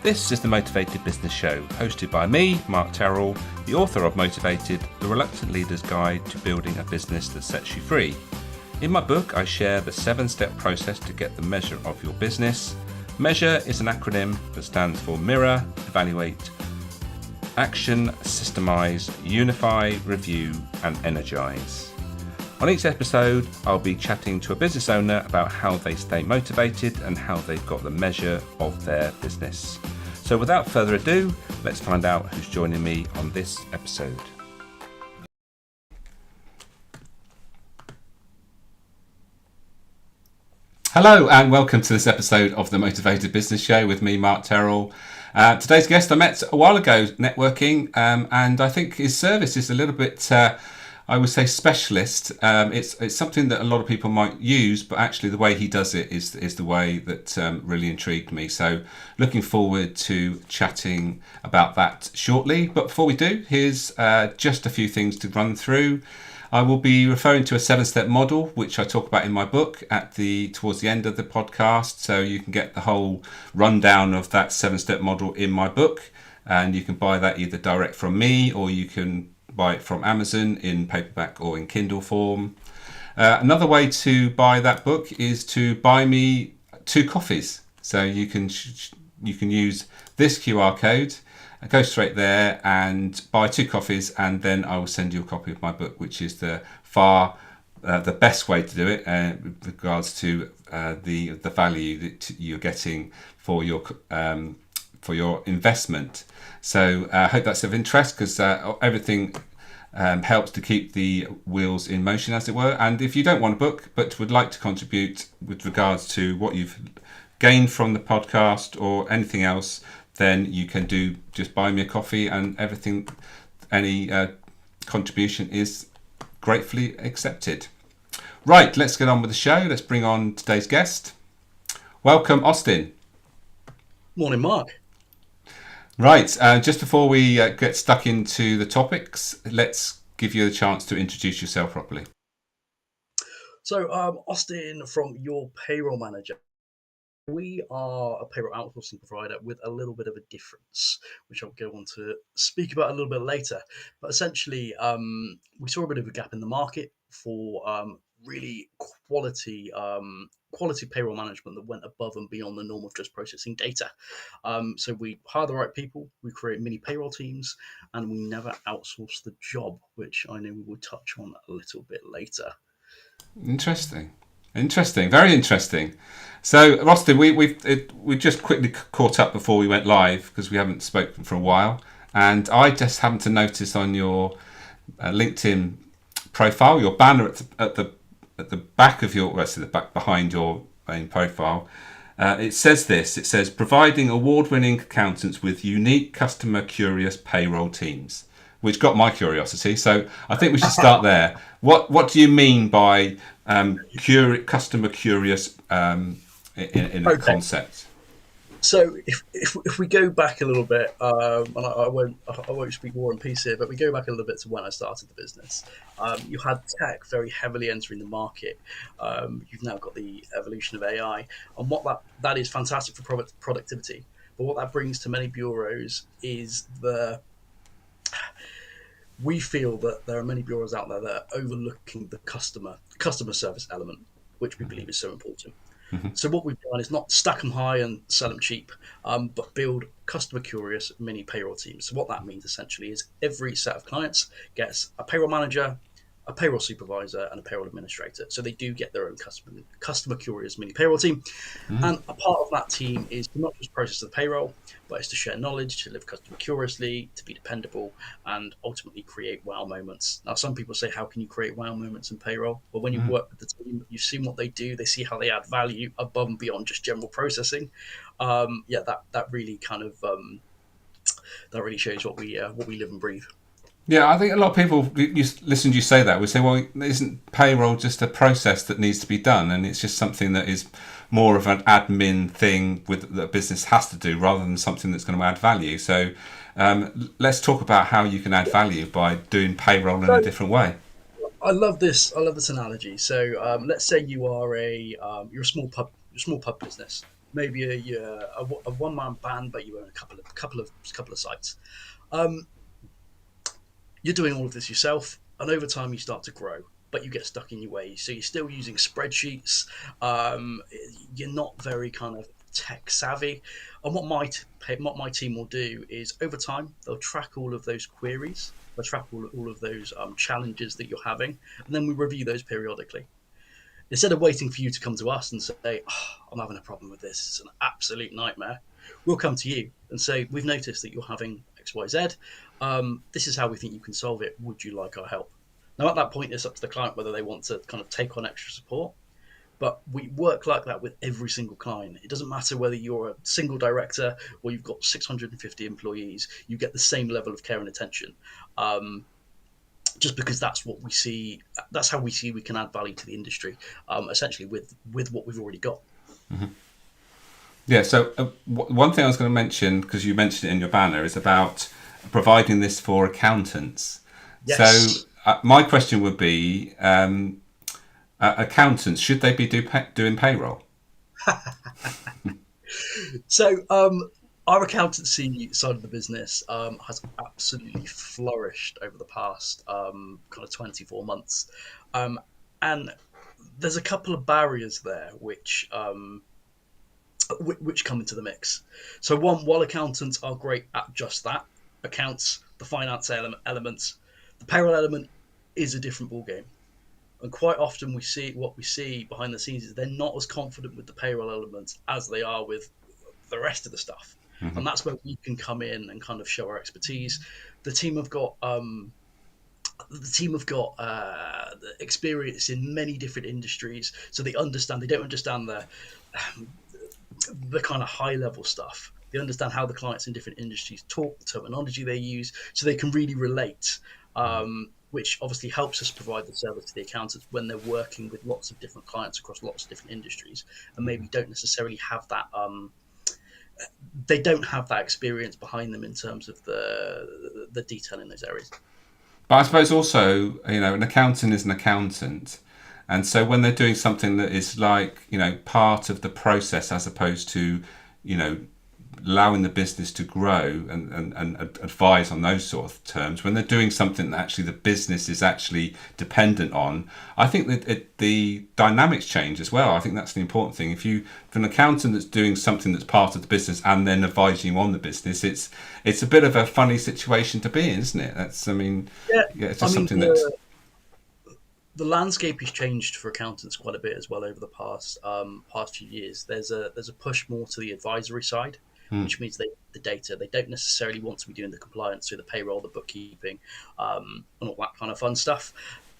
This is the Motivated Business Show, hosted by me, Mark Terrell, the author of Motivated, the Reluctant Leader's Guide to Building a Business that Sets You Free. In my book, I share the 7-step process to get the measure of your business. M.E.A.S.U.R.E is an acronym that stands for Mirror, Evaluate, Action, Systemize, Unify, Review, and Energize. On each episode, I'll be chatting to a business owner about how they stay motivated and how they've got the measure of their business. So without further ado, let's find out who's joining me on this episode. Hello and welcome to this episode of the Motivated Business Show with me, Mark Terrell. Today's guest I met a while ago networking, and I think his service is a little bit, I would say, specialist. It's something that a lot of people might use, but actually the way he does it is the way that really intrigued me. So looking forward to chatting about that shortly. But before we do, here's just a few things to run through. I will be referring to a 7-step model, which I talk about in my book towards the end of the podcast. So you can get the whole rundown of that 7-step model in my book, and you can buy that either direct from me or you can buy it from Amazon in paperback or in Kindle form. Another way to buy that book is to buy me 2 coffees. So you can use this QR code. Go straight there and buy 2 coffees, and then I will send you a copy of my book, which is the best way to do it with regards to the value that you're getting for your investment. So I hope that's of interest, because everything helps to keep the wheels in motion, as it were. And if you don't want a book but would like to contribute with regards to what you've gained from the podcast or anything else, then you can just buy me a coffee, and any contribution is gratefully accepted. Right, let's get on with the show. Let's bring on today's guest. Welcome, Austin. Morning, Mark. Right, just before we get stuck into the topics, let's give you a chance to introduce yourself properly. So, Austin from Your Payroll Manager. We are a payroll outsourcing provider with a little bit of a difference, which I'll go on to speak about a little bit later. But essentially, we saw a bit of a gap in the market for really quality payroll management that went above and beyond the norm of just processing data. So we hire the right people, we create mini payroll teams, and we never outsource the job, which I know we will touch on a little bit later. Interesting, very interesting. So, Austin, we just quickly caught up before we went live because we haven't spoken for a while, and I just happened to notice on your LinkedIn profile, your banner at the back of the back behind your main profile, it says this. It says, providing award-winning accountants with unique, customer-curious payroll teams, which got my curiosity. So I think we should start there. What do you mean by customer curious in a concept? So if we go back a little bit, and I won't speak War and Peace here, but we go back a little bit to when I started the business. You had tech very heavily entering the market. You've now got the evolution of AI, and what that is fantastic for productivity. But what that brings to many bureaus is we feel that there are many bureaus out there that are overlooking the customer service element, which we believe is so important. Mm-hmm. So what we've done is not stack them high and sell them cheap, but build customer curious mini payroll teams. So what that means essentially is every set of clients gets a payroll manager, a payroll supervisor, and a payroll administrator. So they do get their own customer curious mini payroll team. Mm-hmm. And a part of that team is to not just process the payroll, but it's to share knowledge, to live customer curiously, to be dependable, and ultimately create wow moments. Now, some people say, how can you create wow moments in payroll? Well, when you work with the team, you've seen what they do, they see how they add value above and beyond just general processing. That really kind of that really shows what we live and breathe. Yeah, I think a lot of people listen to you say that would say, well, isn't payroll just a process that needs to be done, and it's just something that is more of an admin thing that a business has to do rather than something that's going to add value. So let's talk about how you can add value by doing payroll in a different way. I love this analogy. So let's say you're a small pub business. maybe a one man band, but you own a couple of sites. Um, you're doing all of this yourself, and over time you start to grow, but you get stuck in your ways. So you're still using spreadsheets. Um, you're not very kind of tech savvy. And what my team will do is over time they'll track all of those queries. They'll track all of those challenges that you're having, and then we review those periodically. Instead of waiting for you to come to us and say, oh, I'm having a problem with this, it's an absolute nightmare, we'll come to you and say, we've noticed that you're having XYZ. This is how we think you can solve it. Would you like our help? Now, at that point, it's up to the client whether they want to kind of take on extra support. But we work like that with every single client. It doesn't matter whether you're a single director or you've got 650 employees, you get the same level of care and attention. Um, just because that's what we see, that's how we see we can add value to the industry, essentially with what we've already got. Yeah. So one thing I was going to mention, because you mentioned it in your banner, is about providing this for accountants. So Yes. my question would be, accountants, should they be doing payroll? So our accountancy side of the business has absolutely flourished over the past kind of 24 months. Um, and there's a couple of barriers there which come into the mix. So one, while accountants are great at just that, accounts, the finance elements, the payroll element is a different ballgame. And quite often what we see behind the scenes is they're not as confident with the payroll elements as they are with the rest of the stuff. And that's where we can come in and kind of show our expertise. The team have got experience in many different industries, so they don't understand the kind of high level stuff. They understand how the clients in different industries talk, the terminology they use, so they can really relate. Which obviously helps us provide the service to the accountants when they're working with lots of different clients across lots of different industries, and maybe don't necessarily have that. They don't have that experience behind them in terms of the detail in those areas. But I suppose also, an accountant is an accountant. And so when they're doing something that is like, part of the process as opposed to, you know, allowing the business to grow and advise on those sort of terms, when they're doing something that actually the business is actually dependent on, I think that the dynamics change as well. I think that's the important thing. If an accountant that's doing something that's part of the business and then advising you on the business, it's a bit of a funny situation to be in, isn't it? Yeah, Yeah, it's I just mean something that. the landscape has changed for accountants quite a bit as well over the past few years. There's a push more to the advisory side, which means the data they don't necessarily want to be doing the compliance, so the payroll, the bookkeeping, and all that kind of fun stuff.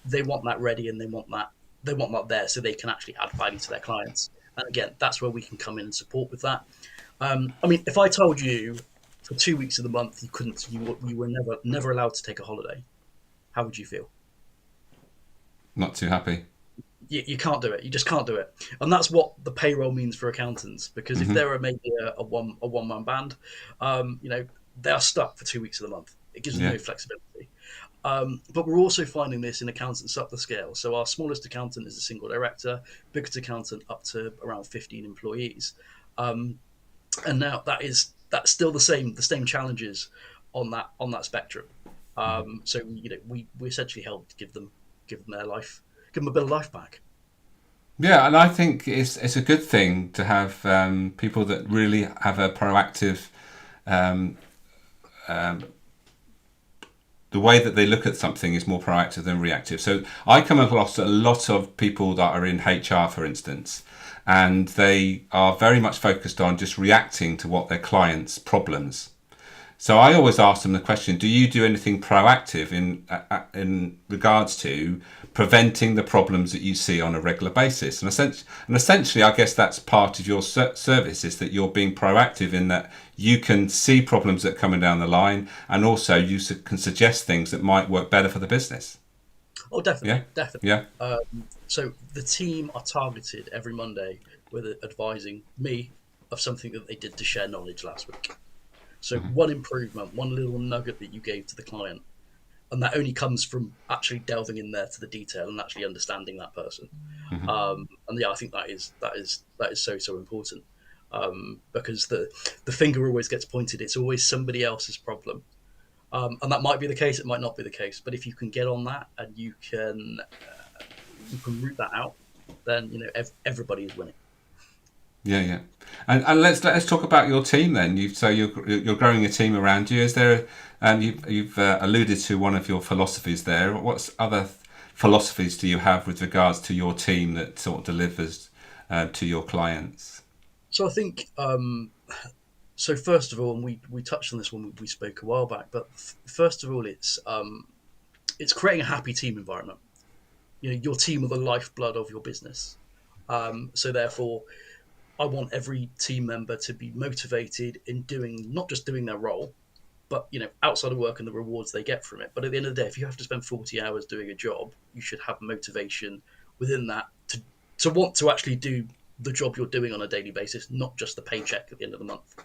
They want that ready, and they want that there, so they can actually add value to their clients. And again, that's where we can come in and support with that. I mean, if I told you for 2 weeks of the month you were never allowed to take a holiday, how would you feel? Not too happy. You can't do it. You just can't do it, and that's what the payroll means for accountants. Because if they're maybe a one man band, they are stuck for 2 weeks of the month. It gives them Yeah. no flexibility. But we're also finding this in accountants up the scale. So our smallest accountant is a single director, biggest accountant up to around 15 employees, um, and now that's still the same challenges on that spectrum. So we essentially help give them their life, give them a bit of life back. Yeah, and I think it's a good thing to have people that really have a proactive um, um, the way that they look at something is more proactive than reactive. So I come across a lot of people that are in HR, for instance, and they are very much focused on just reacting to what their clients' problems. So I always ask them the question: do you do anything proactive in regards to preventing the problems that you see on a regular basis? And essentially, I guess that's part of your service, is that you're being proactive in that you can see problems that are coming down the line, and also you can suggest things that might work better for the business. Oh, Yeah, definitely, definitely. yeah. So the team are targeted every Monday with advising me of something that they did to share knowledge last week. So one improvement, one little nugget that you gave to the client, and that only comes from actually delving in there to the detail and actually understanding that person. And yeah, I think that is so important. because the finger always gets pointed. It's always somebody else's problem. And that might be the case. It might not be the case. But if you can get on that and you can root that out, then everybody is winning. Yeah, yeah. And let's talk about your team then. You're growing a team around you. Is there? You've alluded to one of your philosophies there. What other philosophies do you have with regards to your team that sort of delivers to your clients? So I think so. First of all, and we touched on this when we spoke a while back, but first of all, it's creating a happy team environment. Your team are the lifeblood of your business. So therefore, I want every team member to be motivated in doing not just doing their role, but outside of work and the rewards they get from it. But at the end of the day, if you have to spend 40 hours doing a job, you should have motivation within that to want to actually do the job you're doing on a daily basis, not just the paycheck at the end of the month.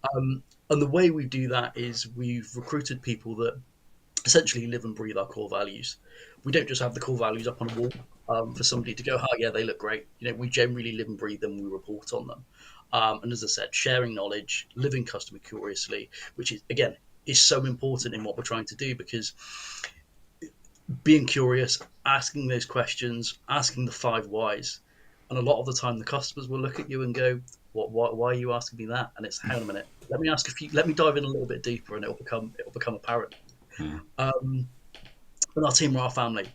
And the way we do that is we've recruited people that essentially live and breathe our core values. We don't just have the core values up on a wall for somebody to go, oh yeah, they look great. We generally live and breathe them. We report on them. And as I said, sharing knowledge, living customer curiously, which is again is so important in what we're trying to do, because being curious, asking those questions, asking the 5 whys, and a lot of the time the customers will look at you and go, why are you asking me that? And it's, hang on a minute, let me dive in a little bit deeper, and it'll become apparent. And our team are our family.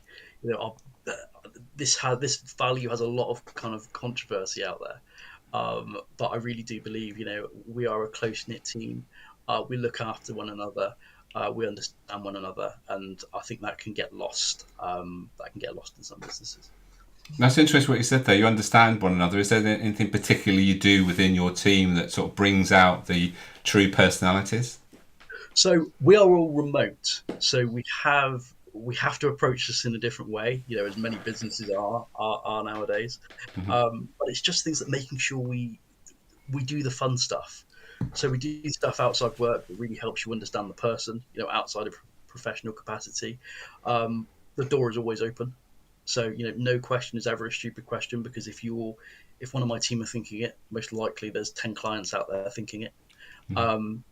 This value has a lot of kind of controversy out there, but I really do believe we are a close knit team. We look after one another. We understand one another, and I think that can get lost. That can get lost in some businesses. That's interesting what you said there. You understand one another. Is there anything particularly you do within your team that sort of brings out the true personalities? So we are all remote. So we have to approach this in a different way, as many businesses are nowadays. But it's just things that making sure we do the fun stuff. So we do stuff outside work that really helps you understand the person, outside of professional capacity. The door is always open. So, no question is ever a stupid question, because if one of my team are thinking it, most likely there's 10 clients out there thinking it. And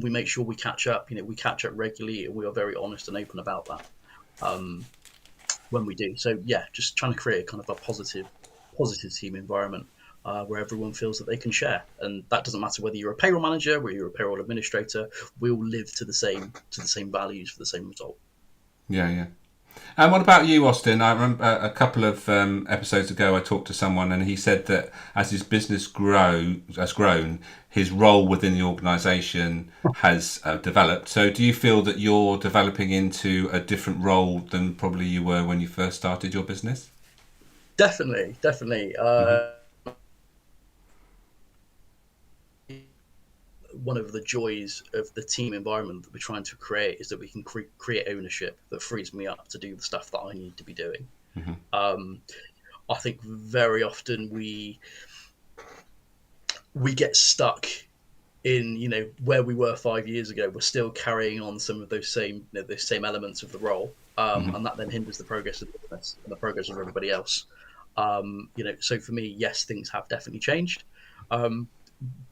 we make sure we catch up. We catch up regularly, and we are very honest and open about that when we do. So yeah, just trying to create a kind of a positive team environment where everyone feels that they can share, and that doesn't matter whether you're a payroll manager, whether you're a payroll administrator. We all live to the same values for the same result. Yeah, yeah. And what about you, Austin? I remember a couple of episodes ago I talked to someone, and he said that as his business has grown, his role within the organisation has developed. So do you feel that you're developing into a different role than probably you were when you first started your business? Definitely. One of the joys of the team environment that we're trying to create is that we can create ownership that frees me up to do the stuff that I need to be doing. I think very often we get stuck in where we were 5 years ago. We're still carrying on some of those same elements of the role, and that then hinders the progress of the business and the progress of everybody else. So for me, yes, things have definitely changed.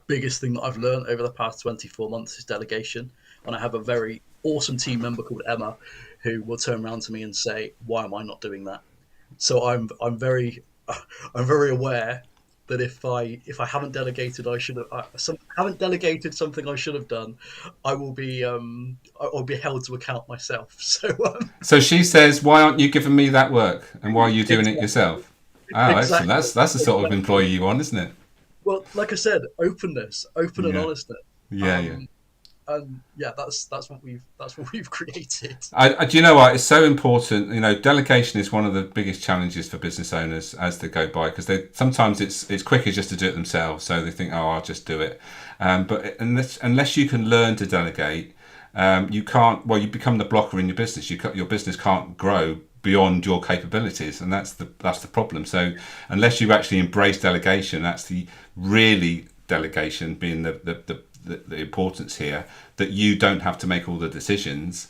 Biggest thing that I've learned over the past 24 months is delegation. And I have a very awesome team member called Emma who will turn around to me and say, why am I not doing that? So I'm very aware that if I haven't delegated, haven't delegated something I should have done, I'll be held to account myself. So she says, why aren't you giving me that work, and why are you doing it yourself? Oh, exactly. Excellent. That's the sort of employee you want, isn't it? Well, like I said, open and honestness. Yeah. And yeah, that's what we've created. Do you know what? It's so important. Delegation is one of the biggest challenges for business owners as they go by, because sometimes it's quicker just to do it themselves. So they think, oh, I'll just do it. But unless you can learn to delegate, you can't. Well, you become the blocker in your business. Your business can't grow beyond your capabilities, and that's the problem. So unless you actually embrace delegation, that's the really delegation being the importance here, that you don't have to make all the decisions,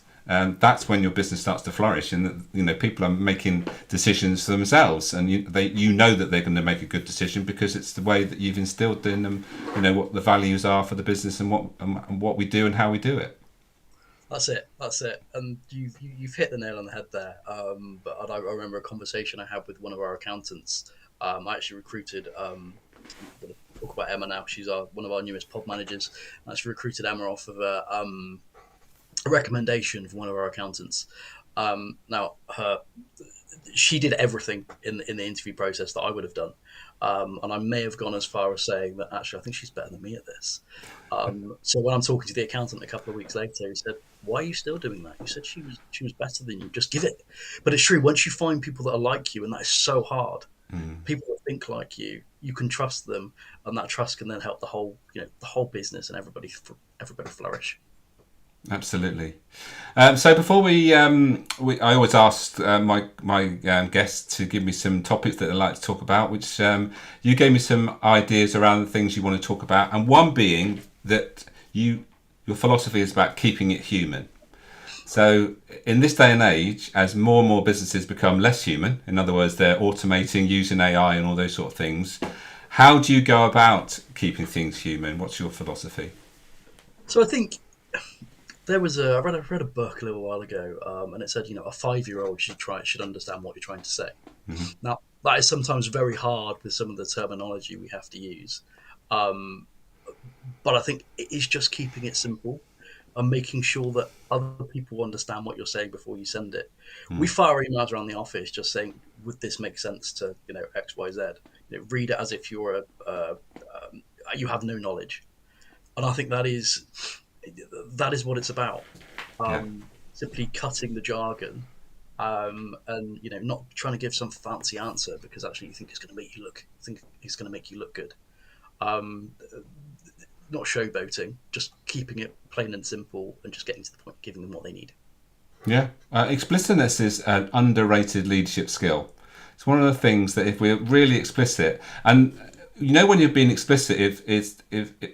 that's when your business starts to flourish, and people are making decisions for themselves, and you know that they're going to make a good decision because it's the way that you've instilled in them, what the values are for the business and what we do and how we do it. That's it. That's it. And you've hit the nail on the head there. But I remember a conversation I had with one of our accountants. I actually recruited. I'm going to talk about Emma now. She's one of our newest pod managers. I actually recruited Emma off of a recommendation from one of our accountants. Now, she did everything in the interview process that I would have done. And I may have gone as far as saying that actually I think she's better than me at this. So when I'm talking to the accountant a couple of weeks later, he said, "Why are you still doing that? You said she was better than you. Just give it." But it's true. Once you find people that are like you, and that is so hard, people that think like you can trust them, and that trust can then help the whole business and everybody flourish. Absolutely. So before I always ask my guests to give me some topics that they like to talk about, which you gave me some ideas around the things you want to talk about, and one being that your philosophy is about keeping it human. So in this day and age, as more and more businesses become less human, in other words, they're automating, using AI and all those sort of things, how do you go about keeping things human? What's your philosophy? So I think I read a book a little while ago, and it said, a 5-year-old should understand what you're trying to say. Mm-hmm. Now, that is sometimes very hard with some of the terminology we have to use, um, but I think it is just keeping it simple and making sure that other people understand what you're saying before you send it. We Mm. fire emails around the office just saying, "Would this make sense to X, Y, Z?" Read it as if you have no knowledge, and I think that is what it's about. Yeah. Simply cutting the jargon, and not trying to give some fancy answer because actually you think it's going to make you look good. Um, Not showboating, just keeping it plain and simple and just getting to the point, giving them what they need. Yeah, explicitness is an underrated leadership skill. It's one of the things that if we're really explicit, and when you're being explicit, if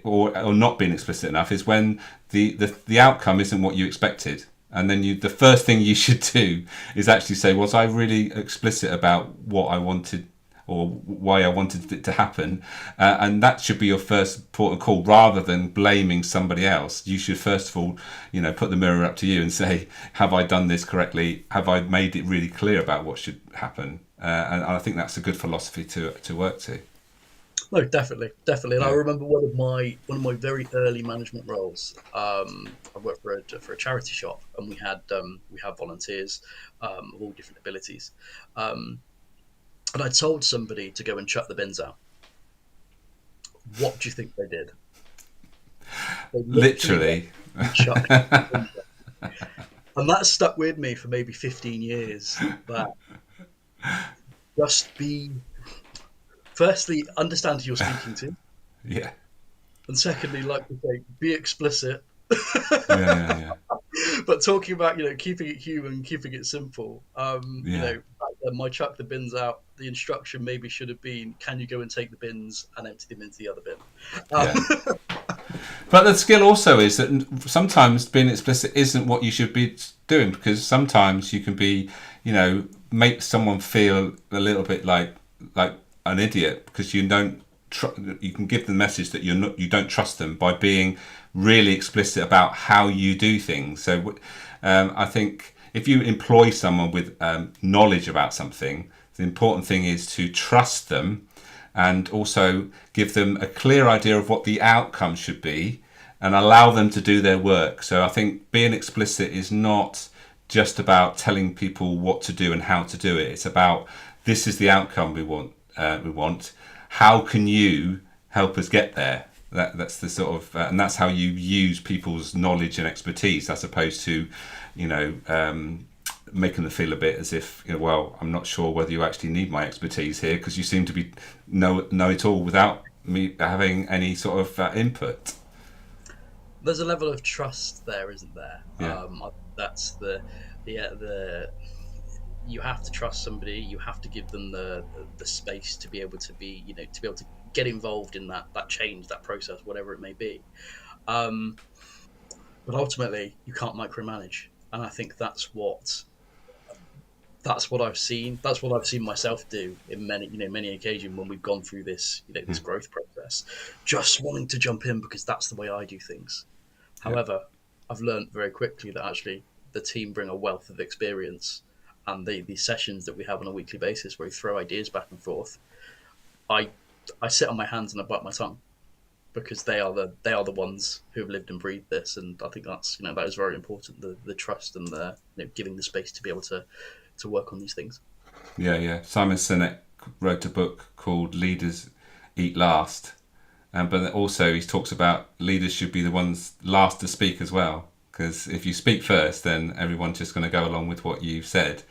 or not being explicit enough, is when the outcome isn't what you expected, and then the first thing you should do is actually say, was I really explicit about what I wanted or why I wanted it to happen, and that should be your first port of call rather than blaming somebody else. You should first of all, put the mirror up to you and say, have I done this correctly? Have I made it really clear about what should happen? And I think that's a good philosophy to work to. No, definitely, definitely. And I Yeah. remember one of my very early management roles. I worked for a charity shop, and we had volunteers of all different abilities. Um, and I told somebody to go and chuck the bins out. What do you think they did? They literally went Literally. and chucked the bins out. And that stuck with me for maybe 15 years. That just firstly, understand who you're speaking to, Yeah. and secondly, like you say, be explicit. Yeah. Yeah. Yeah. But talking about keeping it human, keeping it simple. Yeah. Back then, my chuck the bins out. The instruction maybe should have been, "Can you go and take the bins and empty them into the other bin?" Yeah. But the skill also is that sometimes being explicit isn't what you should be doing, because sometimes you can be, make someone feel a little bit like an idiot because you don't. You can give the message that you don't trust them by being really explicit about how you do things. So I think if you employ someone with knowledge about something, the important thing is to trust them and also give them a clear idea of what the outcome should be and allow them to do their work. So I think being explicit is not just about telling people what to do and how to do it. It's about, this is the outcome we want. How can you help us get there? That's the sort of, and that's how you use people's knowledge and expertise, as opposed to, making them feel a bit as if, well, I'm not sure whether you actually need my expertise here because you seem to be know it all without me having any sort of input. There's a level of trust there, isn't there? Yeah. That's the you have to trust somebody. You have to give them the space to be able to get involved in that change, that process, whatever it may be. Um, but ultimately, you can't micromanage. and I think that's what I've seen. That's what I've seen myself do in many occasions when we've gone through this this Mm. growth process, just wanting to jump in because that's the way I do things. Yeah. However, I've learned very quickly that actually the team bring a wealth of experience, and these sessions that we have on a weekly basis where we throw ideas back and forth, I I sit on my hands and I bite my tongue because they are the ones who have lived and breathed this, and I think that is very important. The trust and the giving the space to be able to work on these things. Yeah, yeah. Simon Sinek wrote a book called Leaders Eat Last. But also, he talks about leaders should be the ones last to speak as well. Because if you speak first, then everyone's just going to go along with what you've said,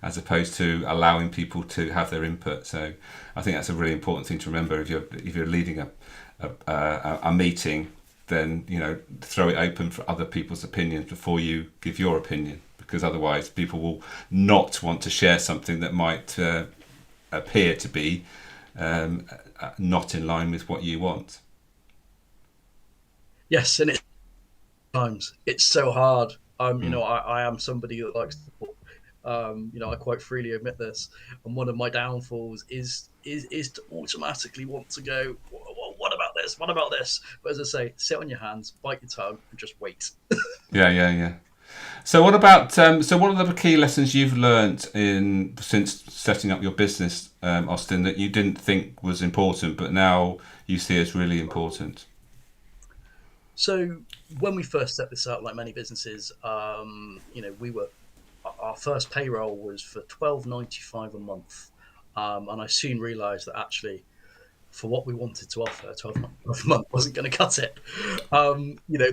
as opposed to allowing people to have their input. So, I think that's a really important thing to remember. If you're leading a meeting, then throw it open for other people's opinions before you give your opinion. Because otherwise, people will not want to share something that might appear to be not in line with what you want. Yes, and it's times it's so hard. Mm. I am somebody that likes to I quite freely admit this, and one of my downfalls is to automatically want to go, what about this? What about this? But as I say, sit on your hands, bite your tongue, and just wait. Yeah, yeah, yeah. So what about so what are the key lessons you've learnt in since setting up your business, Austin, that you didn't think was important, but now you see as really important? So when we first set this up, like many businesses, we were our first payroll was for £12.95 a month, and I soon realised that actually for what we wanted to offer, 12 a month wasn't going to cut it.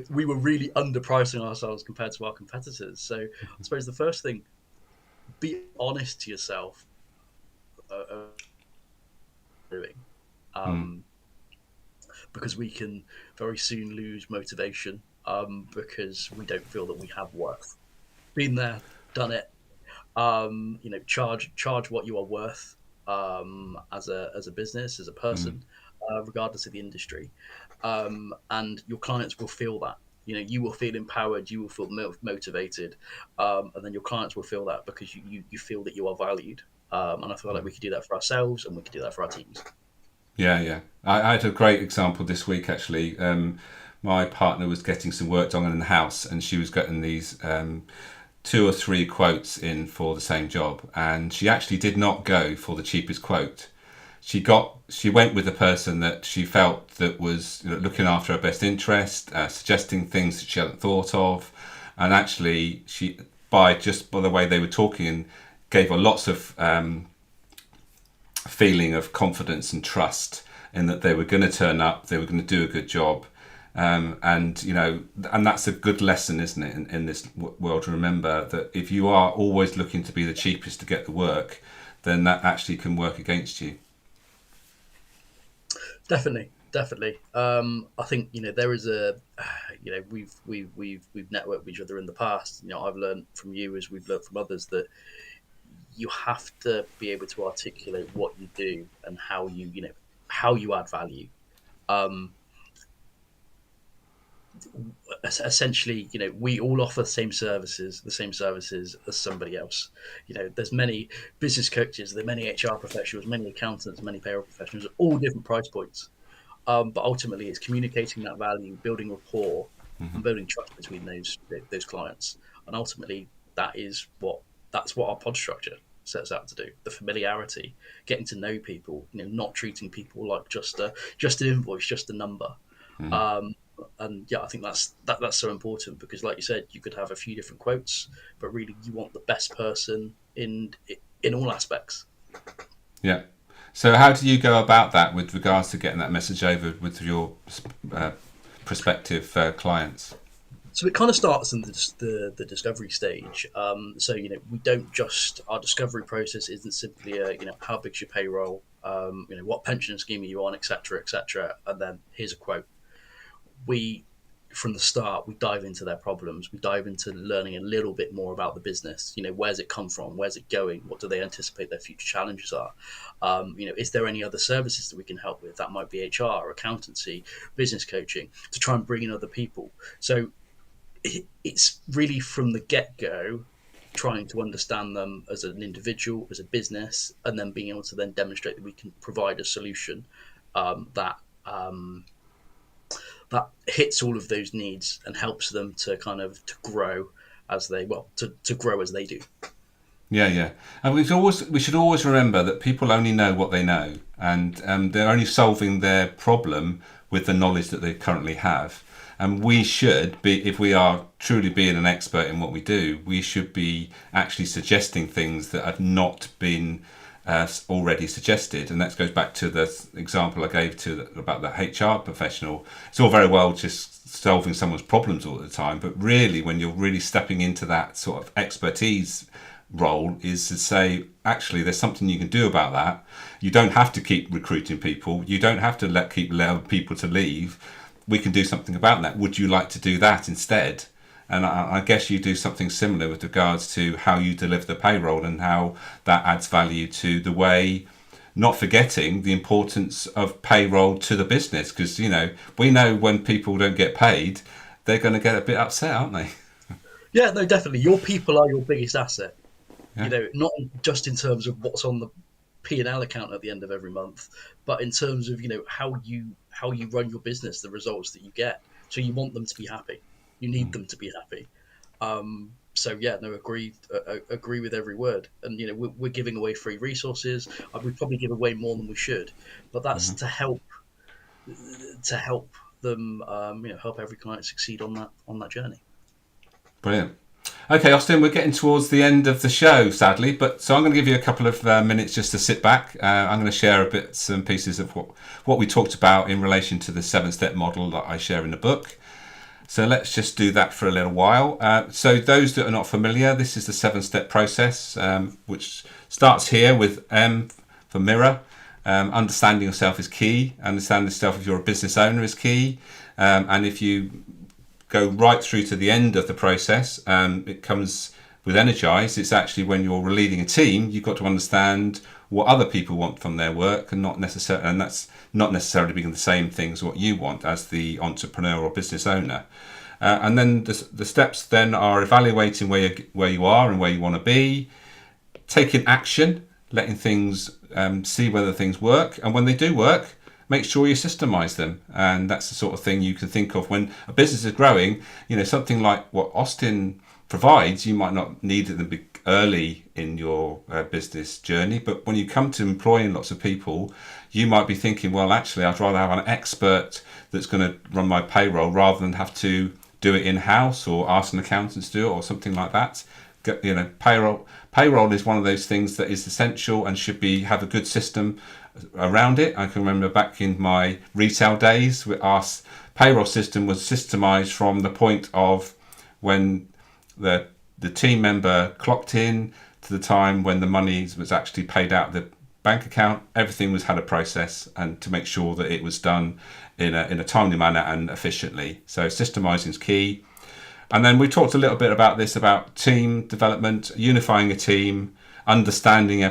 We were really underpricing ourselves compared to our competitors. So I suppose the first thing, be honest to yourself doing, Mm. um, because we can very soon lose motivation because we don't feel that we have worth. Been there, done it. Charge what you are worth as a business, as a Mm. person, regardless of the industry, and your clients will feel that. You will feel empowered, you will feel motivated, and then your clients will feel that because you feel that you are valued. And I feel like we could do that for ourselves, and we could do that for our teams. Yeah, yeah. I had a great example this week actually. My partner was getting some work done in the house, and she was getting these two or three quotes in for the same job, and she actually did not go for the cheapest quote. She went with the person that she felt that was looking after her best interest, suggesting things that she hadn't thought of, and actually she by the way they were talking, gave her lots of feeling of confidence and trust in that they were going to turn up, they were going to do a good job. And that's a good lesson, isn't it, in this world, to remember that if you are always looking to be the cheapest to get the work, then that actually can work against you. Definitely, definitely. I think there is a, we've networked with each other in the past. I've learned from you as we've learned from others that you have to be able to articulate what you do and how you add value. Um, Essentially, we all offer the same services as somebody else. There's many business coaches, there are many HR professionals, many accountants, many payroll professionals, all different price points. But ultimately, it's communicating that value, building rapport, and building trust between those clients. And ultimately, that's what our pod structure sets out to do. The familiarity, getting to know people, not treating people like just an invoice, just a number. Um, and yeah, I think that's so important because, like you said, you could have a few different quotes, but really, you want the best person in all aspects. Yeah. So how do you go about that with regards to getting that message over with your uh, prospective clients? So it kind of starts in the discovery stage. So we don't just our discovery process isn't simply how big's your payroll, what pension scheme are you on, etc., and then here's a quote. We From the start we dive into their problems. We dive into learning a little bit more about the business. Where's it come from? Where's it going? What do they anticipate their future challenges are? Is there any other services that we can help with? That might be HR, accountancy, business coaching, to try and bring in other people. So it's really from the get go trying to understand them as an individual, as a business, and then being able to then demonstrate that we can provide a solution that that hits all of those needs and helps them to kind of to grow as they to grow as they do. Yeah, yeah. And we should always remember that people only know what they know, and they're only solving their problem with the knowledge that they currently have. And we should be, if we are truly being an expert in what we do, we should be actually suggesting things that have not been already suggested. And that goes back to the example I gave about the HR professional. It's all very well just solving someone's problems all the time, but really, when you're really stepping into that sort of expertise role, is to say, actually, there's something you can do about that. You don't have to keep recruiting people. You don't have to keep allowing people to leave. We can do something about that. Would you like to do that instead? And I guess you do something similar with regards to how you deliver the payroll and how that adds value to the way, not forgetting the importance of payroll to the business. Because, we know when people don't get paid, they're going to get a bit upset, aren't they? Yeah, no, definitely. Your people are your biggest asset. Yeah. Not just in terms of what's on the P&L account at the end of every month, but in terms of how you run your business, the results that you get. So you want them to be happy. You need them to be happy. So yeah, no, agree with every word. And we're giving away free resources. We probably give away more than we should, but that's to help them. Help every client succeed on that journey. Brilliant. Okay, Austin, we're getting towards the end of the show, sadly, but so I'm going to give you a couple of minutes just to sit back. I'm going to share some pieces of what we talked about in relation to the 7-step model that I share in the book. So let's just do that for a little while. So those that are not familiar, this is the 7-step process, which starts here with M for mirror. Understanding yourself is key. Understanding yourself if you're a business owner is key. And if you go right through to the end of the process, it comes with energize. It's actually when you're leading a team, you've got to understand what other people want from their work, and that's not necessarily being the same things what you want as the entrepreneur or business owner. And then the steps then are evaluating where you are and where you want to be, taking action, letting things see whether things work, and when they do work, make sure you systemize them. And that's the sort of thing you can think of when a business is growing. Something like what Austin provides, you might not need it early in your business journey, but when you come to employing lots of people, you might be thinking, well, actually, I'd rather have an expert that's going to run my payroll rather than have to do it in-house or ask an accountant to do it or something like that. Payroll is one of those things that is essential and should have a good system around it. I can remember back in my retail days, our payroll system was systemized from the point of when the team member clocked in to the time when the money was actually paid out of the bank account. Everything had a process, and to make sure that it was done in a timely manner and efficiently. So systemizing is key. And then we talked a little bit about team development, unifying a team, understanding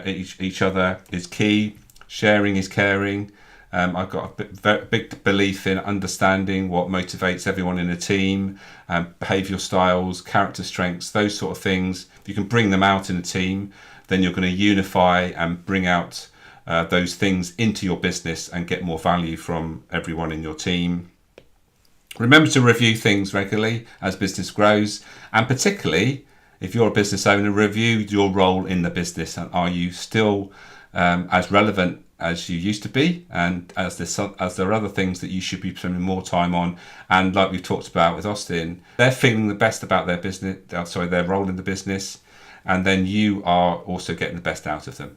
each other is key. Sharing is caring. I've got a big belief in understanding what motivates everyone in a team, behavioural styles, character strengths, those sort of things. If you can bring them out in a team, then you're going to unify and bring out those things into your business and get more value from everyone in your team. Remember to review things regularly as business grows, and particularly if you're a business owner, review your role in the business, and are you still as relevant as you used to be, and as there are other things that you should be spending more time on. And like we've talked about with Austin, they're feeling the best about their role in the business, and then you are also getting the best out of them.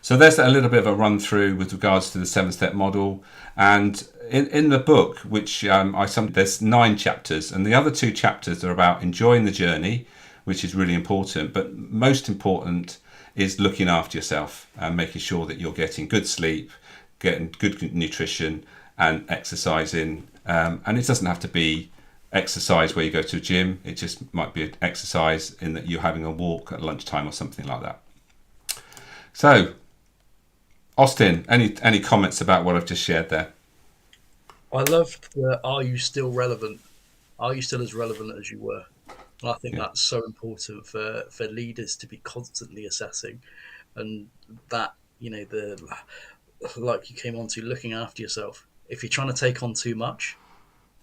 So there's a little bit of a run through with regards to the 7-step model. And in the book, which there's 9 chapters, and the other 2 chapters are about enjoying the journey, which is really important, but most important is looking after yourself and making sure that you're getting good sleep, getting good nutrition and exercising. And it doesn't have to be exercise where you go to a gym. It just might be an exercise in that you're having a walk at lunchtime or something like that. So, Austin, any comments about what I've just shared there? I loved the "Are you still relevant?" are you still as relevant as you were? And I think Yeah. that's so important for leaders to be constantly assessing, and that, the like you came on to, looking after yourself. If you're trying to take on too much,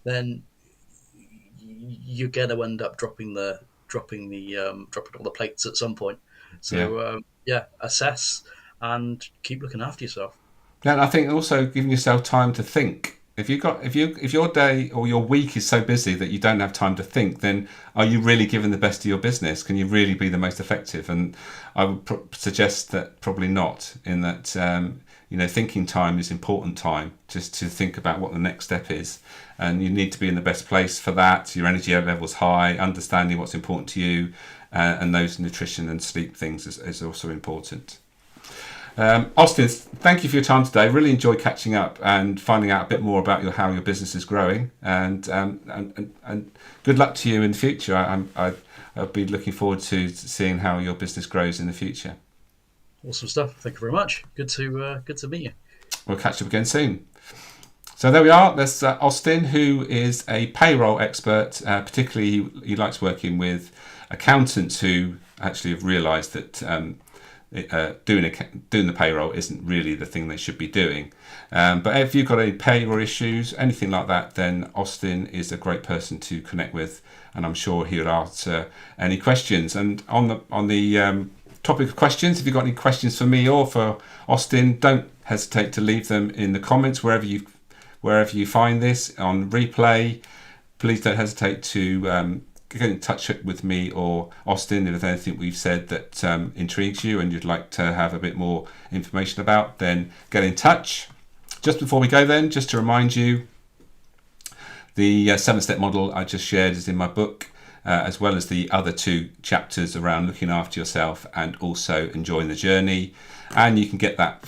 then you're going to end up dropping all the plates at some point. Yeah. So yeah, assess and keep looking after yourself. Yeah, and I think also giving yourself time to think. If your day or your week is so busy that you don't have time to think, then are you really giving the best to your business? Can you really be the most effective? And I would suggest that probably not. In that, thinking time is important time, just to think about what the next step is, and you need to be in the best place for that. Your energy level's high, understanding what's important to you, and those nutrition and sleep things is also important. Austin, thank you for your time today. Really enjoyed catching up and finding out a bit more about how your business is growing. And good luck to you in the future. I'll be looking forward to seeing how your business grows in the future. Awesome stuff. Thank you very much. Good to meet you. We'll catch up again soon. So there we are. There's Austin, who is a payroll expert. Particularly, he likes working with accountants who actually have realised that doing the payroll isn't really the thing they should be doing. But if you've got any payroll issues, anything like that, then Austin is a great person to connect with, and I'm sure he'll answer any questions. And on the topic of questions, if you've got any questions for me or for Austin, don't hesitate to leave them in the comments wherever you find this on replay. Please don't hesitate to get in touch with me or Austin if there's anything we've said that intrigues you and you'd like to have a bit more information about, then get in touch. Just before we go then, just to remind you, the 7-step model I just shared is in my book, as well as the other 2 chapters around looking after yourself and also enjoying the journey. And you can get that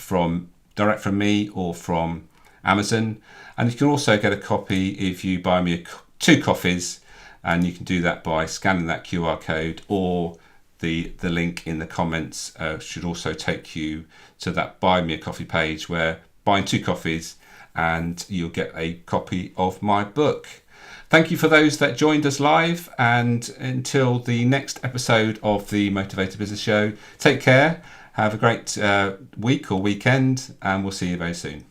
direct from me or from Amazon. And you can also get a copy if you buy me 2 coffees. And you can do that by scanning that QR code, or the link in the comments should also take you to that Buy Me a Coffee page, where buying 2 coffees and you'll get a copy of my book. Thank you for those that joined us live, and until the next episode of the Motivated Business Show, take care, have a great week or weekend, and we'll see you very soon.